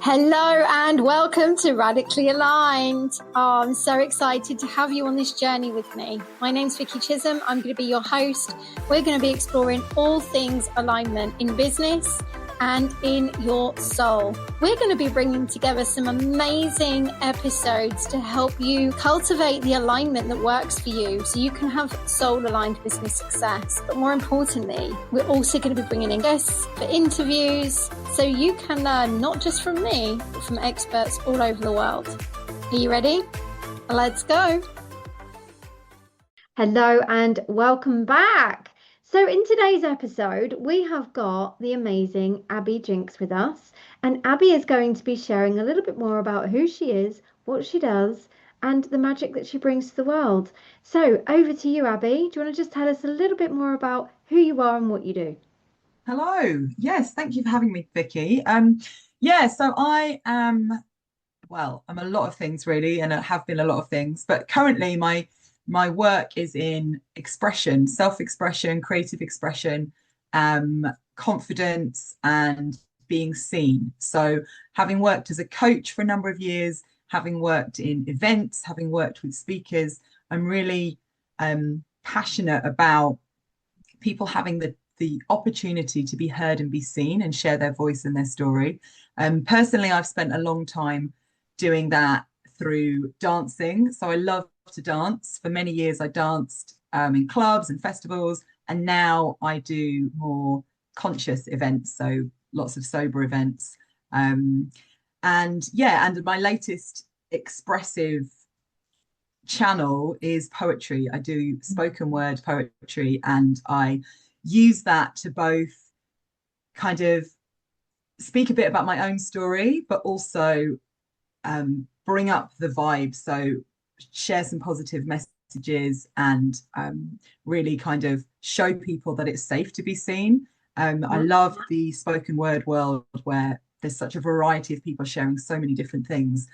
Hello and welcome to Radically Aligned. I'm so excited to have you on this journey with me. My name's Vicki Chisholm. I'm going to be your host. We're going to be exploring all things alignment in business and in your soul. We're going to be bringing together some amazing episodes to help you cultivate the alignment that works for you so you can have soul-aligned business success. But more importantly, we're also going to be bringing in guests for interviews so you can learn not just from me, but from experts all over the world. Are you ready? Let's go. Hello and welcome back. So in today's episode, we have got the amazing Abbi Jinks with us, and Abbi is going to be sharing a little bit more about who she is, what she does, and the magic that she brings to the world. So over to you, Abbi. Do you want to just tell us a little bit more about who you are and what you do? Hello. Yes, thank you for having me, Vicky. So I am, I'm a lot of things really, and I have been a lot of things, but currently my work is in expression, self-expression, creative expression, confidence, and being seen. So having worked as a coach for a number of years, having worked in events, having worked with speakers, I'm really passionate about people having the opportunity to be heard and be seen and share their voice and their story. Personally, I've spent a long time doing that through dancing. So I love to dance. For many years, I danced in clubs and festivals, and now I do more conscious events, so lots of sober events. And my latest expressive channel is poetry. I do spoken word poetry, and I use that to both kind of speak a bit about my own story, but also bring up the vibe. So share some positive messages and really kind of show people that it's safe to be seen. I love the spoken word world where there's such a variety of people sharing so many different things.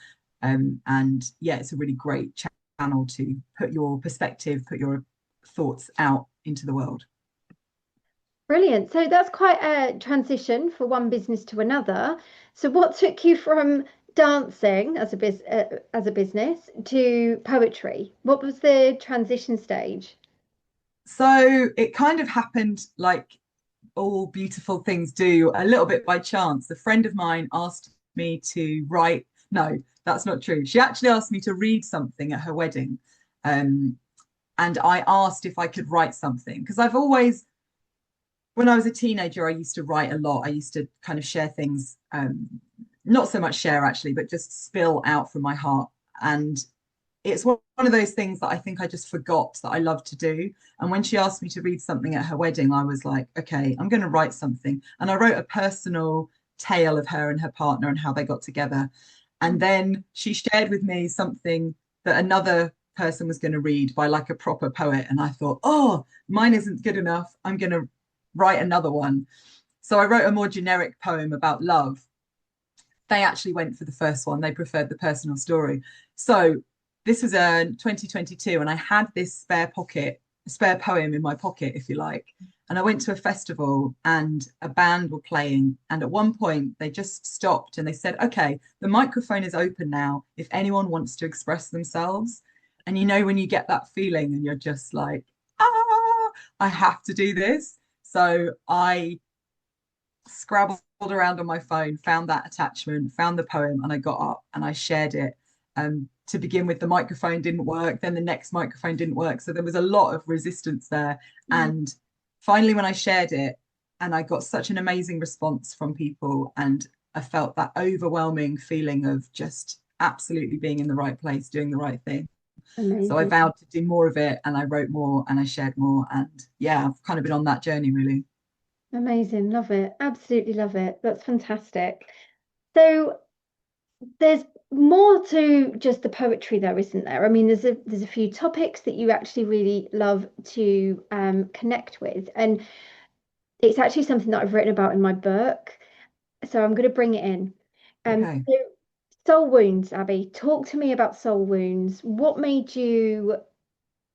It's a really great channel to put your perspective, put your thoughts out into the world. Brilliant. So that's quite a transition for one business to another. So what took you from dancing as a business to poetry? What was the transition stage? So it kind of happened like all beautiful things do, a little bit by chance. A friend of mine asked me to write. No, that's not true. She actually asked me to read something at her wedding. And I asked if I could write something because I've always, when I was a teenager, I used to write a lot. I used to kind of share things, not so much share actually, but just spill out from my heart. And it's one of those things that I think I just forgot that I love to do. And when she asked me to read something at her wedding, I was like, okay, I'm going to write something. And I wrote a personal tale of her and her partner and how they got together. And then she shared with me something that another person was going to read by like a proper poet. And I thought, oh, mine isn't good enough. I'm going to write another one. So I wrote a more generic poem about love. They actually went for the first one. They preferred the personal story. So this was 2022, and I had this spare poem in my pocket, if you like. And I went to a festival and a band were playing. And at one point they just stopped and they said, okay, the microphone is open now if anyone wants to express themselves. And you know, when you get that feeling and you're just like, I have to do this. So I scrabbled around on my phone, found that attachment, found the poem, and I got up and I shared it. To begin with, the microphone didn't work, then the next microphone didn't work. So there was a lot of resistance there. And finally, when I shared it, and I got such an amazing response from people, and I felt that overwhelming feeling of just absolutely being in the right place, doing the right thing. Amazing. So I vowed to do more of it, and I wrote more and I shared more. And yeah, I've kind of been on that journey, really. Amazing. Love it. Absolutely love it. That's fantastic. So there's more to just the poetry though, isn't there? I mean, there's a few topics that you actually really love to connect with, and it's actually something that I've written about in my book. So I'm going to bring it in. Okay. So soul wounds, Abbi. Talk to me about soul wounds. What made you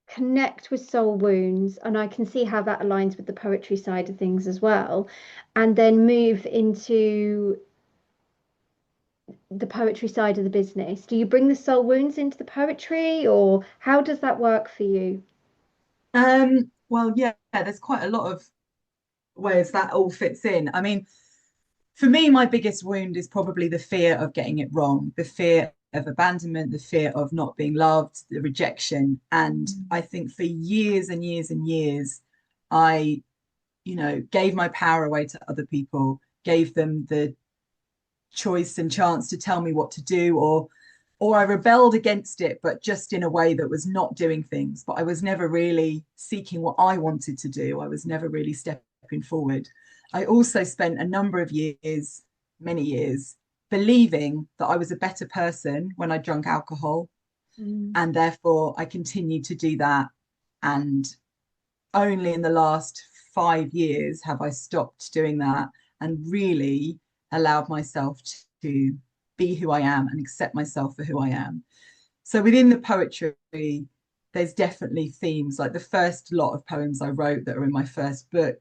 connect with soul wounds? And I can see how that aligns with the poetry side of things as well. And then move into the poetry side of the business? Do you bring the soul wounds into the poetry, or how does that work for you? Well, yeah, there's quite a lot of ways that all fits in. I mean, for me, my biggest wound is probably the fear of getting it wrong, the fear of abandonment, the fear of not being loved, the rejection. And I think for years and years and years, I, gave my power away to other people, gave them the choice and chance to tell me what to do, or I rebelled against it, but just in a way that was not doing things. But I was never really seeking what I wanted to do. I was never really stepping forward. I also spent a number of years, many years, believing that I was a better person when I drank alcohol. Mm. And therefore I continued to do that. And only in the last 5 years have I stopped doing that and really allowed myself to be who I am and accept myself for who I am. So within the poetry, there's definitely themes. Like the first lot of poems I wrote that are in my first book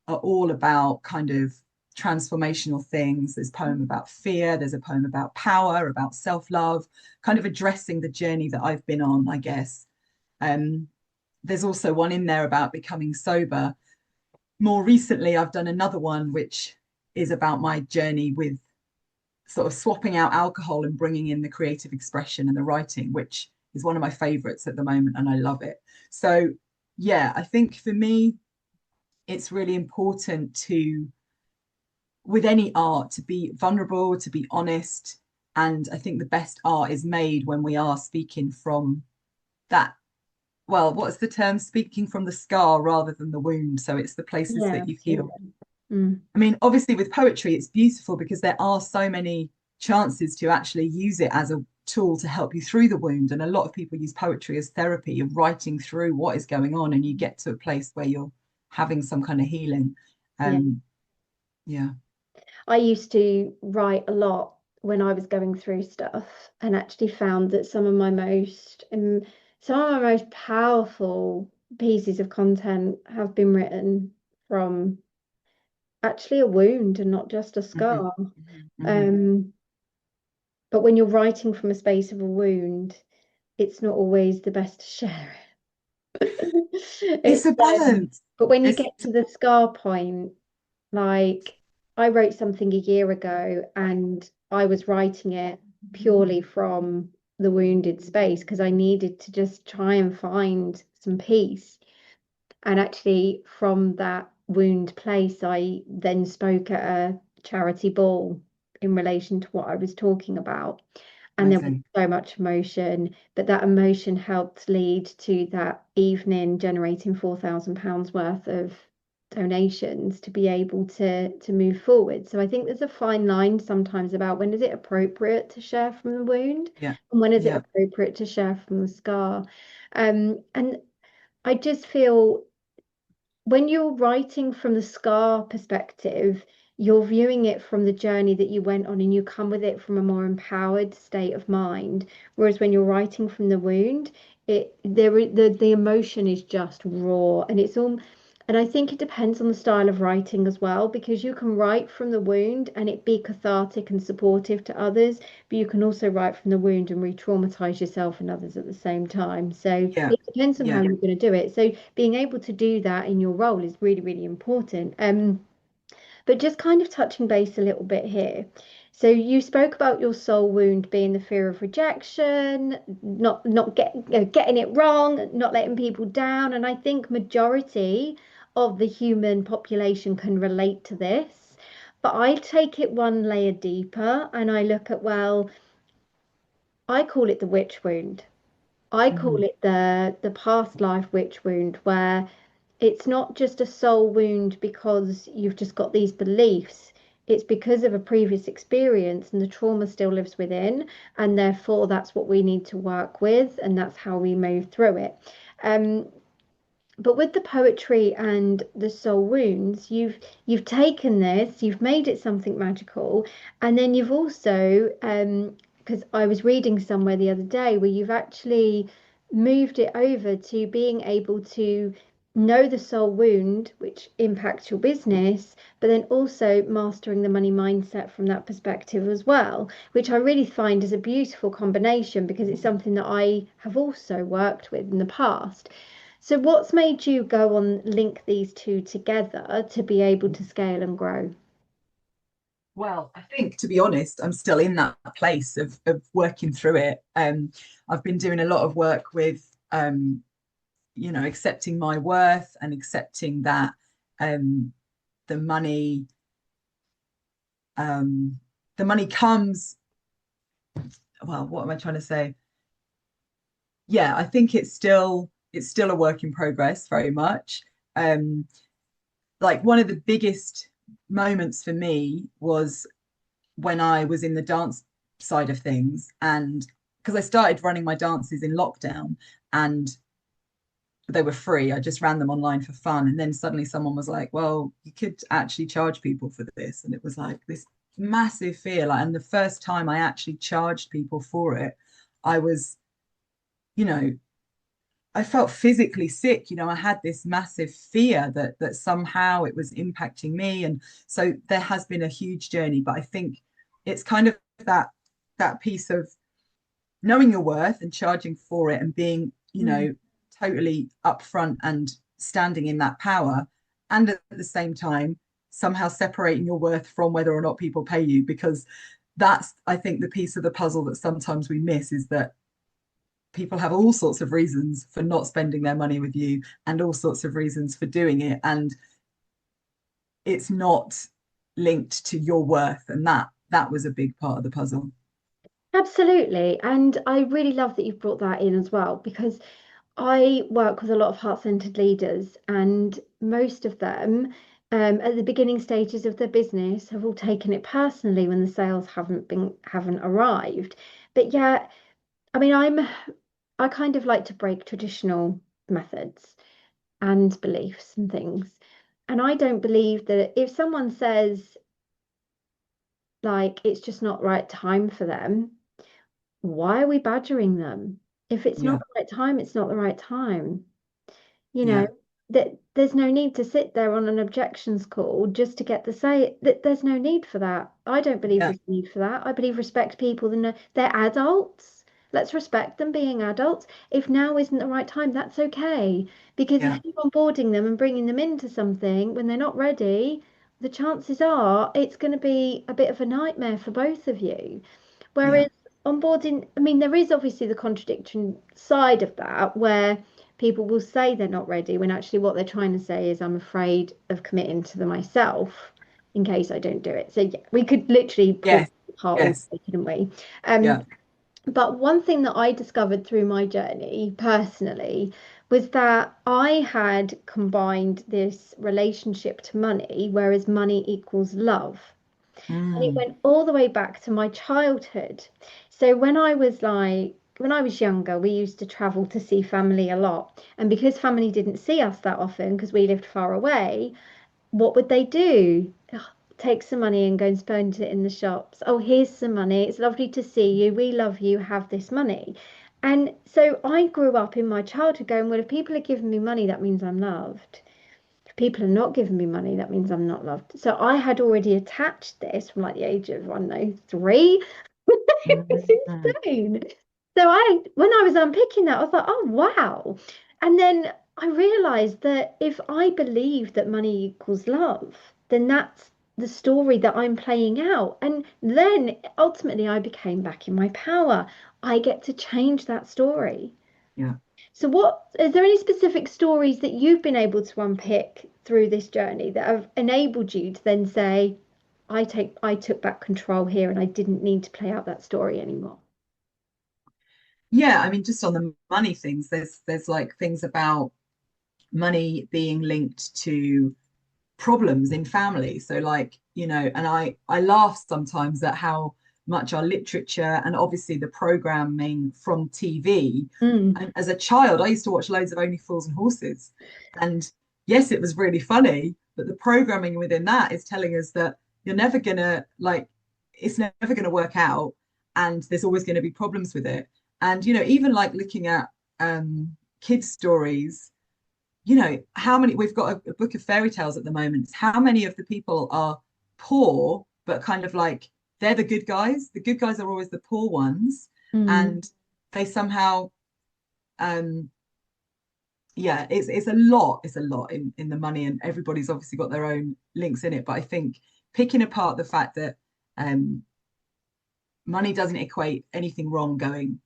are all about kind of transformational things. There's a poem about fear, there's a poem about power, about self-love, kind of addressing the journey that I've been on, I guess. There's also one in there about becoming sober. More recently, I've done another one which is about my journey with sort of swapping out alcohol and bringing in the creative expression and the writing, which is one of my favorites at the moment, and I love it. So yeah, I think for me, it's really important to, with any art, to be vulnerable, to be honest. And I think the best art is made when we are speaking from that, well, what's the term? Speaking from the scar rather than the wound. So it's the places Yeah, that you heal. absolutely. Mm. I mean, obviously with poetry, it's beautiful because there are so many chances to actually use it as a tool to help you through the wound. And a lot of people use poetry as therapy. You're writing through what is going on and you get to a place where you're having some kind of healing. Yeah. Yeah. I used to write a lot when I was going through stuff, and actually found that some of my most powerful pieces of content have been written from actually a wound and not just a Mm-hmm. scar. Mm-hmm. Mm-hmm. Um, but when you're writing from a space of a wound, it's not always the best to share it. It's It's a balance. but when you It's get to the scar point, like I wrote something a year ago and I was writing it purely from the wounded space because I needed to just try and find some peace. And actually, from that wound place, I then spoke at a charity ball in relation to what I was talking about. And there was amazing. so much emotion, but that emotion helped lead to that evening generating £4,000 worth of donations to be able to move forward. So I think there's a fine line sometimes about when is it appropriate to share from the wound Yeah. and when is it Yeah. appropriate to share from the scar. And I just feel when you're writing from the scar perspective, you're viewing it from the journey that you went on and you come with it from a more empowered state of mind. Whereas when you're writing from the wound, the emotion is just raw and it's all and I think it depends on the style of writing as well, because you can write from the wound and it be cathartic and supportive to others, but you can also write from the wound and re-traumatize yourself and others at the same time. So Yeah. it depends on how Yeah. you're going to do it. So being able to do that in your role is really, really important. But just kind of touching base a little bit here. So you spoke about your soul wound being the fear of rejection, getting it wrong, not letting people down, and I think majority of the human population can relate to this. But I take it one layer deeper and I look at, well, I call it the witch wound. I call Mm-hmm. it the past life witch wound, where it's not just a soul wound because you've just got these beliefs. It's because of a previous experience and the trauma still lives within, and therefore that's what we need to work with, and that's how we move through it. Um, but with the poetry and the soul wounds, you've taken this, you've made it something magical, and then you've also because I was reading somewhere the other day where you've actually moved it over to being able to know the soul wound, which impacts your business, but then also mastering the money mindset from that perspective as well, which I really find is a beautiful combination because it's something that I have also worked with in the past. So, what's made you go on link these two together to be able to scale and grow? Well, I think, to be honest, I'm still in that place of working through it. I've been doing a lot of work with, accepting my worth and accepting that um, the money, the money comes. Well, what am I trying to say? Yeah, I think it's still a work in progress, very much. Um, like one of the biggest moments for me was when I was in the dance side of things, and because I started running my dances in lockdown and they were free, I just ran them online for fun. And then suddenly someone was like, well, you could actually charge people for this. And it was like this massive fear. Like, and the first time I actually charged people for it, I was, you know, I felt physically sick. I had this massive fear that somehow it was impacting me. And so there has been a huge journey, but I think it's kind of that piece of knowing your worth and charging for it and being, Mm. totally upfront and standing in that power. And at the same time, somehow separating your worth from whether or not people pay you, because that's, I think, the piece of the puzzle that sometimes we miss is that people have all sorts of reasons for not spending their money with you and all sorts of reasons for doing it. And it's not linked to your worth. And that was a big part of the puzzle. Absolutely. And I really love that you've brought that in as well, because I work with a lot of heart-centered leaders, and most of them, at the beginning stages of their business, have all taken it personally when the sales haven't arrived. But yeah, I mean, I kind of like to break traditional methods and beliefs and things. And I don't believe that if someone says like it's just not right time for them, why are we badgering them? If it's not Yeah, the right time, it's not the right time. You know, yeah, that there's no need to sit there on an objections call just to get the say that there's no need for that. I don't believe yeah, there's need for that. I believe respect people, they're adults. Let's respect them being adults. If now isn't the right time, that's okay. Because if yeah, you're onboarding them and bringing them into something when they're not ready, the chances are it's going to be a bit of a nightmare for both of you. yeah, Whereas onboarding, I mean, there is obviously the contradiction side of that where people will say they're not ready when actually what they're trying to say is, I'm afraid of committing to them myself in case I don't do it. So, yeah, we could literally pull yes, it apart all yes, day, couldn't we? yeah. But one thing that I discovered through my journey personally was that I had combined this relationship to money, whereas money equals love. And it Mm, went all the way back to my childhood. So when I was younger, we used to travel to see family a lot. And because family didn't see us that often because we lived far away, what would they do? Ugh, take some money and go and spend it in the shops. Oh, here's some money. It's lovely to see you. We love you. Have this money. And so I grew up in my childhood going, well, if people are giving me money, that means I'm loved. If people are not giving me money, that means I'm not loved. So I had already attached this from like the age of, I don't know, 3. It was mm, insane. So when I was unpicking that, I was like, oh, wow. And then I realized that if I believe that money equals love, then that's the story that I'm playing out. And then ultimately, I became back in my power. I get to change that story. yeah. So, what is there any specific stories that you've been able to unpick through this journey that have enabled you to then say, I took back control here and I didn't need to play out that story anymore? Yeah, I mean, just on the money things, there's like things about money being linked to problems in family. So like, and I laugh sometimes at how much our literature and obviously the programming from TV. Mm. And as a child, I used to watch loads of Only Fools and Horses. And yes, it was really funny, but the programming within that is telling us that you're never gonna like it's never gonna work out and there's always going to be problems with it. And even like looking at kids' stories, how many, we've got a book of fairy tales at the moment. How many of the people are poor, but kind of like they're the good guys? The good guys are always the poor ones. Mm. And they somehow, um, yeah, it's a lot in the money, and everybody's obviously got their own links in it. But I think picking apart the fact that um, money doesn't equate anything wrong going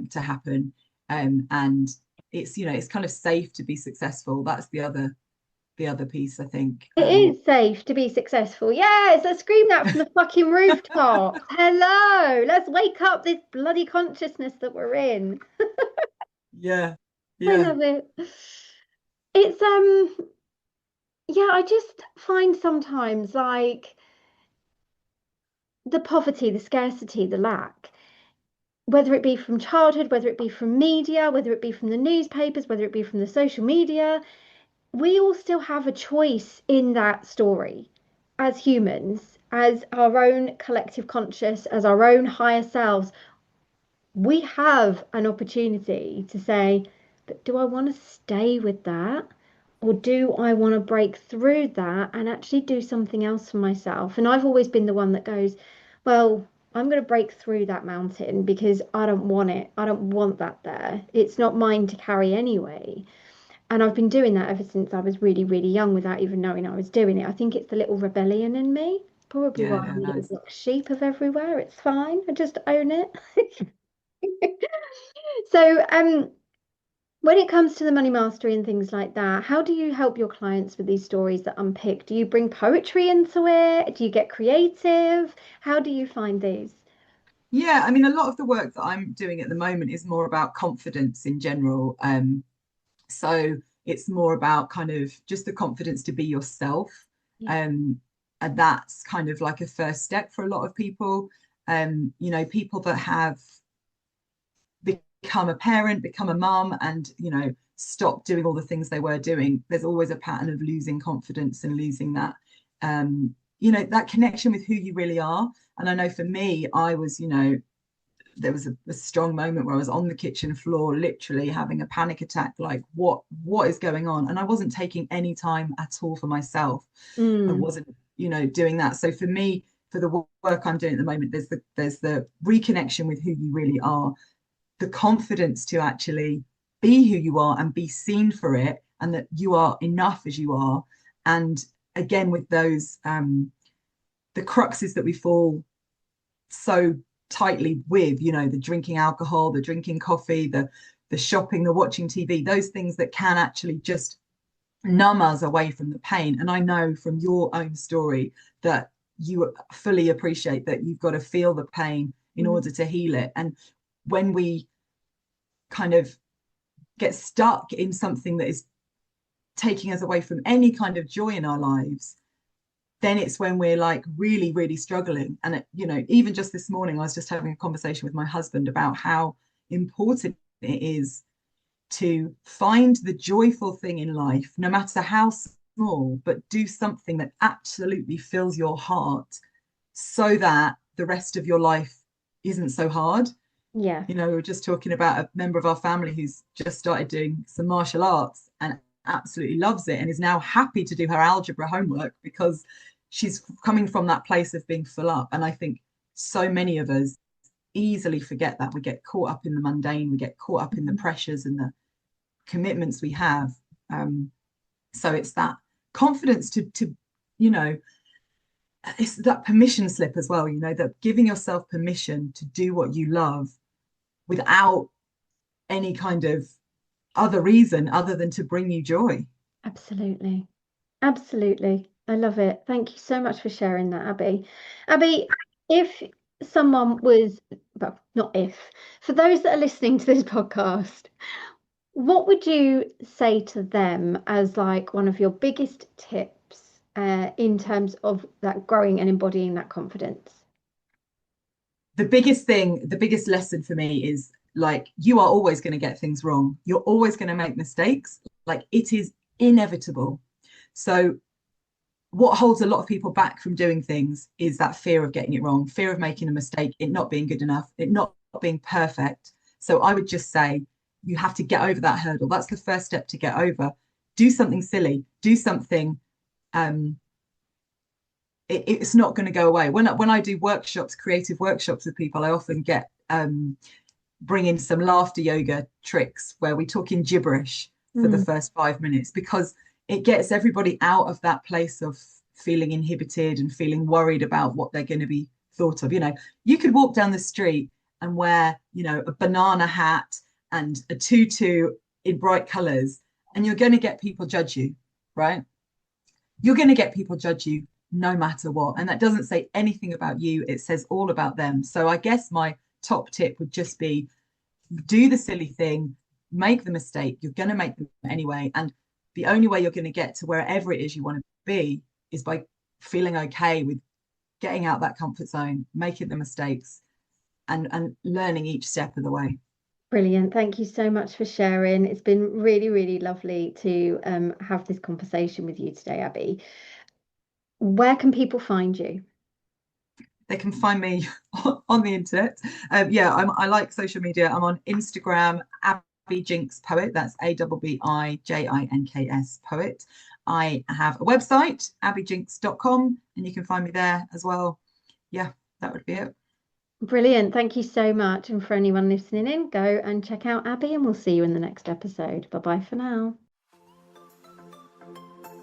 to happen, and it's kind of safe to be successful. That's the other piece, I think. It is safe to be successful. Yes, let's scream that from the fucking rooftops. Hello, let's wake up this bloody consciousness that we're in. Yeah, I yeah, love it. It's yeah, I just find sometimes like the poverty, the scarcity, the lack, whether it be from childhood, whether it be from media, whether it be from the newspapers, whether it be from the social media, we all still have a choice in that story as humans, as our own collective conscious, as our own higher selves. We have an opportunity to say, but do I want to stay with that? Or do I want to break through that and actually do something else for myself? And I've always been the one that goes, well, I'm going to break through that mountain because I don't want it. I don't want that there. It's not mine to carry anyway. And I've been doing that ever since I was really, really young without even knowing I was doing it. I think it's the little rebellion in me. Probably yeah, why yeah, I'm a little nice. black sheep of everywhere. It's fine. I just own it. So, when it comes to the money mastery and things like that, how do you help your clients with these stories that unpick? Do you bring poetry into it? Do you get creative? How do you find these? Yeah, I mean, a lot of the work that I'm doing at the moment is more about confidence in general. So it's more about kind of just the confidence to be yourself. Yeah. Um, and that's kind of like a first step for a lot of people. People that have become a parent, become a mum, and stop doing all the things they were doing. There's always a pattern of losing confidence and losing that connection with who you really are. And I know for me, I was, there was a strong moment where I was on the kitchen floor, literally having a panic attack, like what is going on? And I wasn't taking any time at all for myself. I Mm, wasn't, doing that. So for me, for the work I'm doing at the moment, there's the reconnection with who you really are, the confidence to actually be who you are and be seen for it, and that you are enough as you are. And again, with those the cruxes that we fall so tightly with, the drinking alcohol, the drinking coffee, the shopping, the watching TV, those things that can actually just numb us away from the pain. And I know from your own story that you fully appreciate that you've got to feel the pain in mm, order to heal it. And when we kind of get stuck in something that is taking us away from any kind of joy in our lives, then it's when we're like really, really struggling. And even just this morning, I was just having a conversation with my husband about how important it is to find the joyful thing in life, no matter how small, but do something that absolutely fills your heart so that the rest of your life isn't so hard. yeah. We were just talking about a member of our family who's just started doing some martial arts and absolutely loves it and is now happy to do her algebra homework because she's coming from that place of being full up. And I think so many of us easily forget that. We get caught up in the mundane, we get caught up in the pressures and the commitments we have. So it's that confidence to you know it's that permission slip as well, that giving yourself permission to do what you love without any kind of other reason other than to bring you joy. Absolutely. Absolutely. I love it. Thank you so much for sharing that, Abby. Abby, if someone was, well, not if, for those that are listening to this podcast, what would you say to them as like one of your biggest tips in terms of that growing and embodying that confidence? The biggest lesson for me is, like, you are always going to get things wrong. You're always going to make mistakes. Like, it is inevitable. So what holds a lot of people back from doing things is that fear of getting it wrong, fear of making a mistake, it not being good enough, it not being perfect. So I would just say you have to get over that hurdle. That's the first step to get over. do something silly, do something. It's not going to go away. When I do workshops, creative workshops with people, I often get bring in some laughter yoga tricks where we talk in gibberish for the first 5 minutes, because it gets everybody out of that place of feeling inhibited and feeling worried about what they're going to be thought of. You could walk down the street and wear, a banana hat and a tutu in bright colors, and you're going to get people judge you, right? You're going to get people judge you no matter what. And that doesn't say anything about you. It says all about them. So I guess my top tip would just be, do the silly thing, make the mistake. You're going to make them anyway. And the only way you're going to get to wherever it is you want to be is by feeling okay with getting out that comfort zone, making the mistakes, and learning each step of the way. Brilliant. Thank you so much for sharing. It's been really, really lovely to have this conversation with you today, Abbi. Where can people find you? They can find me on the internet. I like social media. I'm on Instagram, Abbi Jinks Poet. That's ABBIJINKS Poet. I have a website, abbijinks.com, and you can find me there as well. Yeah, that would be it. Brilliant. Thank you so much. And for anyone listening in, go and check out Abbi, and we'll see you in the next episode. Bye-bye for now.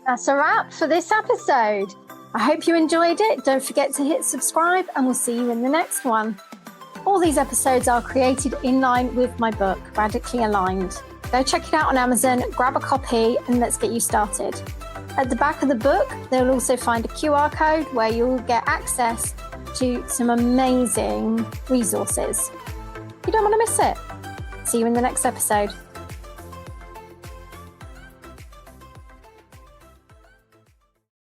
That's a wrap for this episode. I hope you enjoyed it. Don't forget to hit subscribe, and we'll see you in the next one. All these episodes are created in line with my book, Radically Aligned. Go check it out on Amazon, grab a copy, and let's get you started. At the back of the book, they'll also find a QR code where you'll get access to some amazing resources. You don't want to miss it. See you in the next episode.